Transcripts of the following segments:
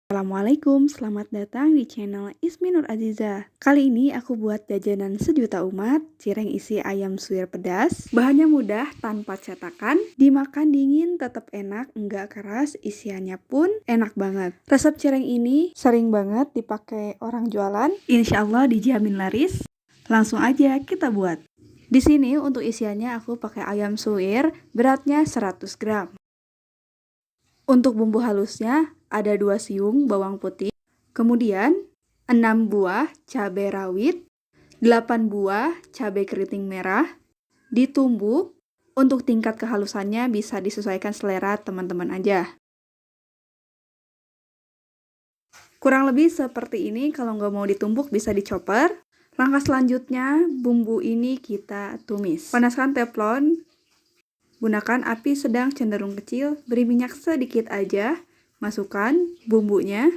Assalamualaikum, selamat datang di channel Ismi Nur Aziza. Kali ini aku buat jajanan sejuta umat, cireng isi ayam suwir pedas. Bahannya mudah, tanpa cetakan, dimakan dingin tetap enak, enggak keras, isiannya pun enak banget. Resep cireng ini sering banget dipakai orang jualan, insya Allah dijamin laris. Langsung aja kita buat. Di sini untuk isiannya aku pakai ayam suwir, beratnya 100 gram. Untuk bumbu halusnya ada 2 siung bawang putih, kemudian 6 buah cabai rawit, 8 buah cabai keriting merah, ditumbuk. Untuk tingkat kehalusannya bisa disesuaikan selera teman-teman aja. Kurang lebih seperti ini, kalau nggak mau ditumbuk bisa dichopper. Langkah selanjutnya, bumbu ini kita tumis. Panaskan teflon. Gunakan api sedang cenderung kecil, beri minyak sedikit aja, masukkan bumbunya,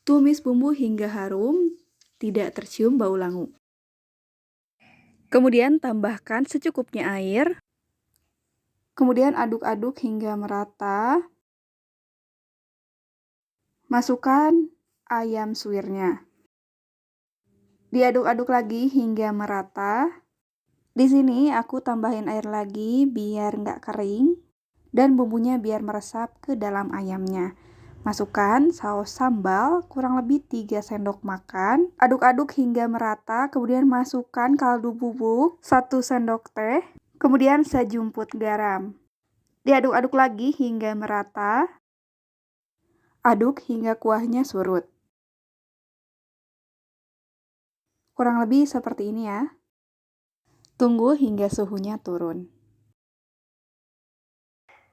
tumis bumbu hingga harum, tidak tercium bau langu. Kemudian tambahkan secukupnya air, kemudian aduk-aduk hingga merata, masukkan ayam suwirnya. Diaduk-aduk lagi hingga merata. Di sini aku tambahin air lagi biar nggak kering dan bumbunya biar meresap ke dalam ayamnya. Masukkan saus sambal kurang lebih 3 sendok makan. Aduk-aduk hingga merata, kemudian masukkan kaldu bubuk 1 sendok teh, kemudian sejumput garam. Diaduk-aduk lagi hingga merata. Aduk hingga kuahnya surut. Kurang lebih seperti ini ya. Tunggu hingga suhunya turun.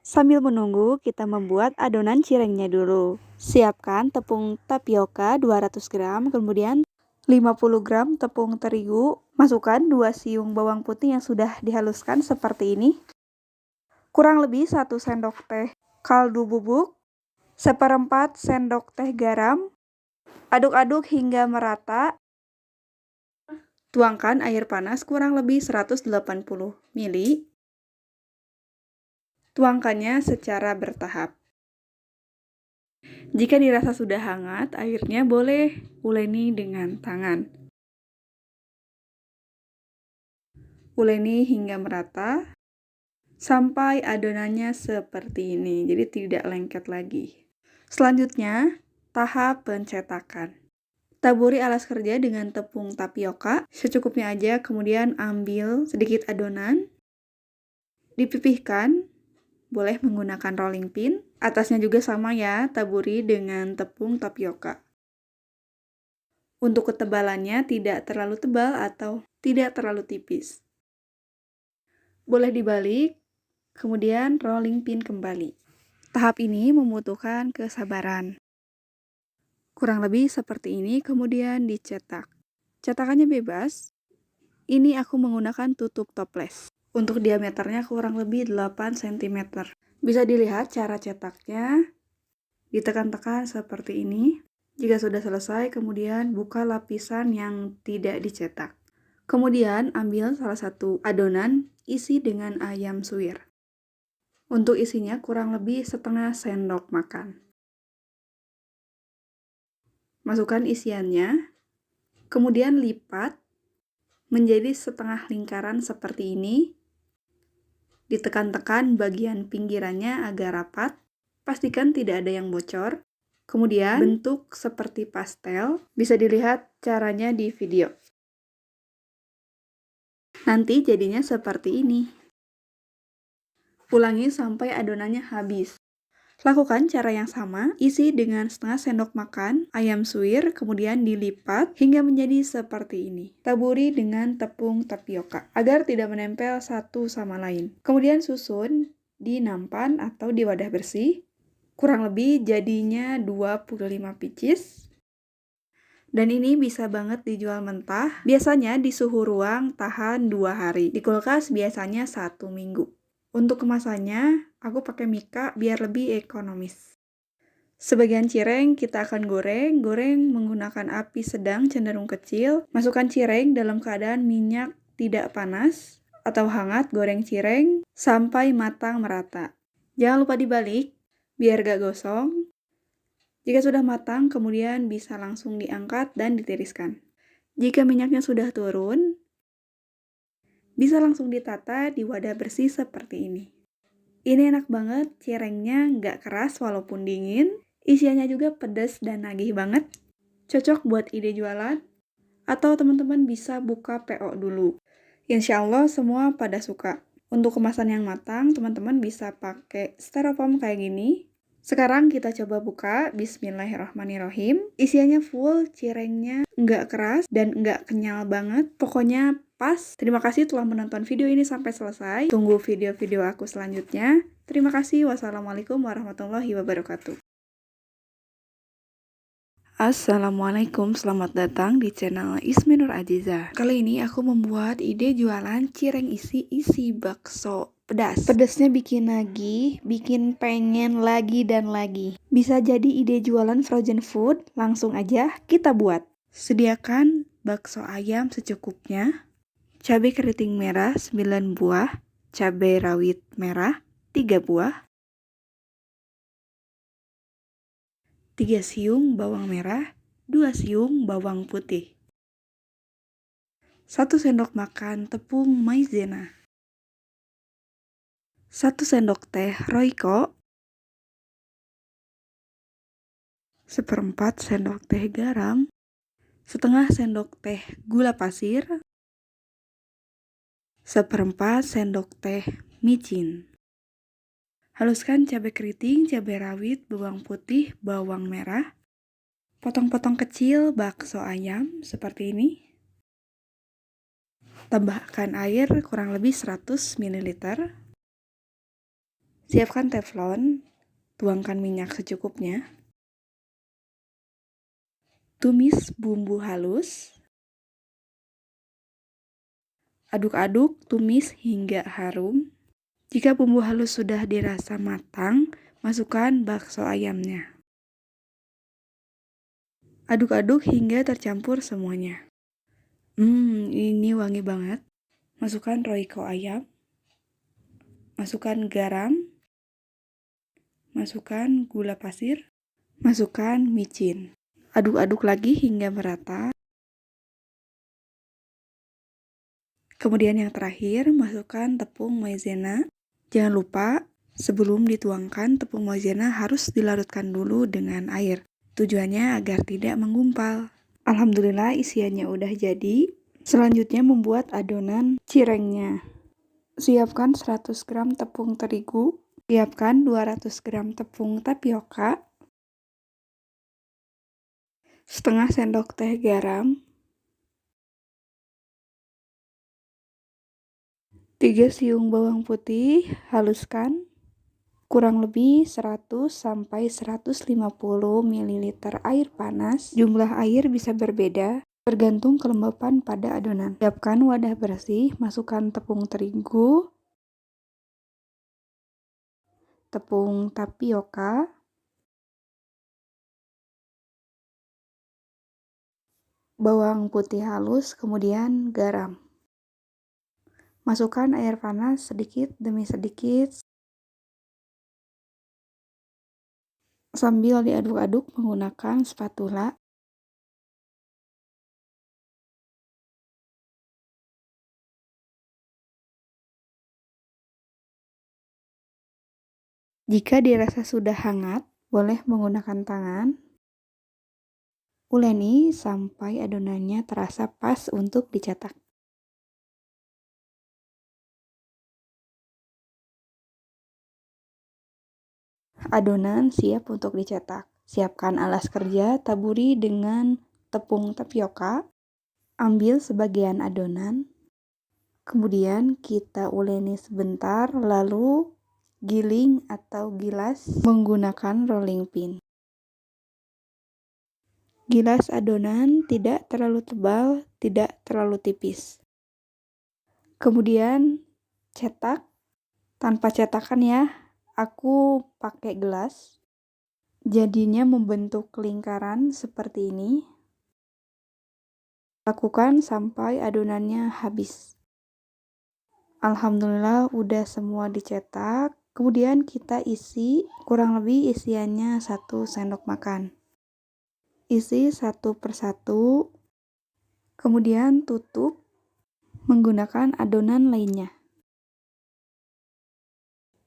Sambil menunggu, kita membuat adonan cirengnya dulu. Siapkan tepung tapioka 200 gram, kemudian 50 gram tepung terigu. Masukkan 2 siung bawang putih yang sudah dihaluskan seperti ini. Kurang lebih 1 sendok teh kaldu bubuk, 1/4 sendok teh garam. Aduk-aduk hingga merata. Tuangkan air panas kurang lebih 180 ml. Tuangkannya secara bertahap. Jika dirasa sudah hangat, airnya boleh uleni dengan tangan. Uleni hingga merata sampai adonannya seperti ini, jadi tidak lengket lagi. Selanjutnya, tahap pencetakan. Taburi alas kerja dengan tepung tapioka, secukupnya aja, kemudian ambil sedikit adonan, dipipihkan, boleh menggunakan rolling pin, atasnya juga sama ya, taburi dengan tepung tapioka. Untuk ketebalannya tidak terlalu tebal atau tidak terlalu tipis. Boleh dibalik, kemudian rolling pin kembali. Tahap ini membutuhkan kesabaran. Kurang lebih seperti ini, kemudian dicetak. Cetakannya bebas. Ini aku menggunakan tutup toples. Untuk diameternya kurang lebih 8 cm. Bisa dilihat cara cetaknya. Ditekan-tekan seperti ini. Jika sudah selesai, kemudian buka lapisan yang tidak dicetak. Kemudian ambil salah satu adonan, isi dengan ayam suwir. Untuk isinya kurang lebih setengah sendok makan. Masukkan isiannya, kemudian lipat menjadi setengah lingkaran seperti ini. Ditekan-tekan bagian pinggirannya agar rapat, pastikan tidak ada yang bocor. Kemudian bentuk seperti pastel, bisa dilihat caranya di video. Nanti jadinya seperti ini. Ulangi sampai adonannya habis. Lakukan cara yang sama, isi dengan setengah sendok makan ayam suwir, kemudian dilipat hingga menjadi seperti ini. Taburi dengan tepung tapioka agar tidak menempel satu sama lain. Kemudian susun di nampan atau di wadah bersih. Kurang lebih jadinya 25 pieces. Dan ini bisa banget dijual mentah. Biasanya di suhu ruang tahan 2 hari. Di kulkas biasanya 1 minggu. Untuk kemasannya, aku pakai mika biar lebih ekonomis. Sebagian cireng kita akan goreng menggunakan api sedang cenderung kecil. Masukkan cireng dalam keadaan minyak tidak panas atau hangat, goreng cireng sampai matang merata. Jangan lupa dibalik, biar gak gosong. Jika sudah matang, kemudian bisa langsung diangkat dan ditiriskan. Jika minyaknya sudah turun, bisa langsung ditata di wadah bersih seperti ini. Ini enak banget, cirengnya nggak keras walaupun dingin, isiannya juga pedas dan nagih banget. Cocok buat ide jualan, atau teman-teman bisa buka PO dulu. Insya Allah semua pada suka. Untuk kemasan yang matang, teman-teman bisa pakai styrofoam kayak gini. Sekarang kita coba buka. Bismillahirrahmanirrahim. Isiannya full, cirengnya nggak keras dan nggak kenyal banget. Pokoknya pas. Terima kasih telah menonton video ini sampai selesai. Tunggu video-video aku selanjutnya. Terima kasih. Wassalamualaikum warahmatullahi wabarakatuh. Assalamualaikum, selamat datang di channel Ismi Nur Aziza. Kali ini aku membuat ide jualan cireng isi bakso pedas. Pedasnya bikin nagih, bikin pengen lagi dan lagi. Bisa jadi ide jualan frozen food, langsung aja kita buat. Sediakan bakso ayam secukupnya, cabai keriting merah 9 buah, cabai rawit merah 3 buah, 3 siung bawang merah, 2 siung bawang putih, 1 sendok makan tepung maizena, 1 sendok teh Royco, 1/4 sendok teh garam, setengah sendok teh gula pasir, 1/4 sendok teh micin. Haluskan cabai keriting, cabai rawit, bawang putih, bawang merah. Potong-potong kecil bakso ayam seperti ini. Tambahkan air kurang lebih 100 ml. Siapkan teflon, tuangkan minyak secukupnya. Tumis bumbu halus. Aduk-aduk, tumis hingga harum. Jika bumbu halus sudah dirasa matang, masukkan bakso ayamnya. Aduk-aduk hingga tercampur semuanya. Ini wangi banget. Masukkan Royco ayam. Masukkan garam. Masukkan gula pasir. Masukkan micin. Aduk-aduk lagi hingga merata. Kemudian yang terakhir, masukkan tepung maizena. Jangan lupa, sebelum dituangkan, tepung maizena harus dilarutkan dulu dengan air. Tujuannya agar tidak menggumpal. Alhamdulillah isiannya udah jadi. Selanjutnya membuat adonan cirengnya. Siapkan 100 gram tepung terigu. Siapkan 200 gram tepung tapioka. Setengah sendok teh garam. 3 siung bawang putih, haluskan. Kurang lebih 100-150 ml air panas. Jumlah air bisa berbeda, tergantung kelembapan pada adonan. Siapkan wadah bersih, masukkan tepung terigu, tepung tapioka, bawang putih halus, kemudian garam. Masukkan air panas sedikit demi sedikit sambil diaduk-aduk menggunakan spatula. Jika dirasa sudah hangat, boleh menggunakan tangan. Uleni sampai adonannya terasa pas untuk dicetak. Adonan siap untuk dicetak. Siapkan alas kerja, taburi dengan tepung tapioka. Ambil sebagian adonan. Kemudian kita uleni sebentar, lalu giling atau gilas menggunakan rolling pin. Gilas adonan tidak terlalu tebal, tidak terlalu tipis. Kemudian cetak, tanpa cetakan ya, aku pakai gelas. Jadinya membentuk lingkaran seperti ini. Lakukan sampai adonannya habis. Alhamdulillah udah semua dicetak. Kemudian kita isi kurang lebih isiannya 1 sendok makan. Isi satu persatu, kemudian tutup menggunakan adonan lainnya.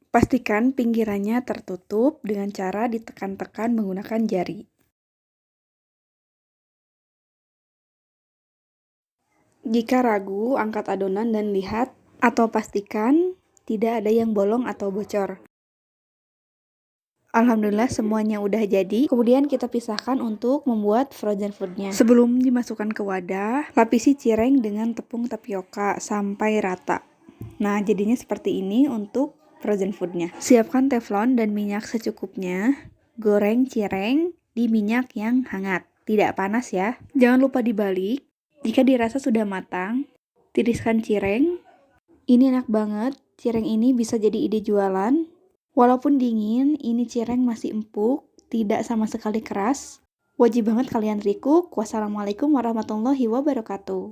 Pastikan pinggirannya tertutup dengan cara ditekan-tekan menggunakan jari. Jika ragu, angkat adonan dan lihat atau pastikan tidak ada yang bolong atau bocor. Alhamdulillah semuanya udah jadi. Kemudian kita pisahkan untuk membuat frozen foodnya. Sebelum dimasukkan ke wadah, lapisi cireng dengan tepung tapioka sampai rata. Nah, jadinya seperti ini untuk frozen foodnya. Siapkan teflon dan minyak secukupnya. Goreng cireng di minyak yang hangat, tidak panas ya. Jangan lupa dibalik. Jika dirasa sudah matang, tiriskan cireng. Ini enak banget, cireng ini bisa jadi ide jualan. Walaupun dingin, ini cireng masih empuk, tidak sama sekali keras. Wajib banget kalian recook. Wassalamualaikum warahmatullahi wabarakatuh.